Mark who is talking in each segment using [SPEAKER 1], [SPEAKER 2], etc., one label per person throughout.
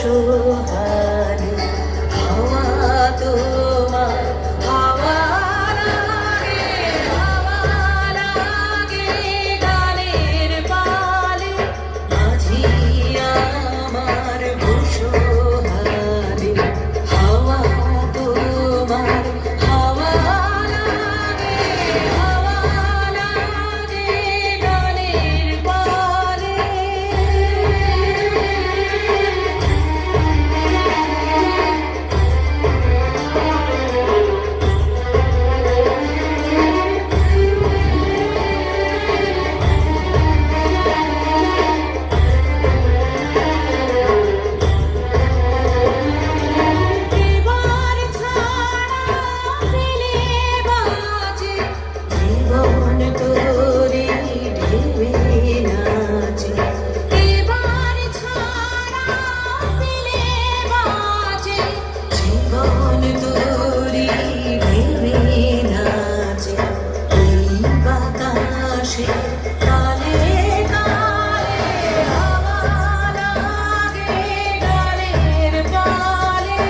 [SPEAKER 1] সোহানি হাওয়া তোমার হাওয়া লাগে গানের পালে মাঝি আমার সোহানি হাওয়া তোমার হাওয়া লাগে গানের পালে এবার ছাড়া পেলে বাজে জীবন তোরে ঢেবে নাচে এবার ছাড়া পেলে বাজে জীবন তোরে ঢেবে নাচে এই বাতাসে কালে কালে হাওয়া লাগে গানের পালে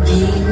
[SPEAKER 1] দিন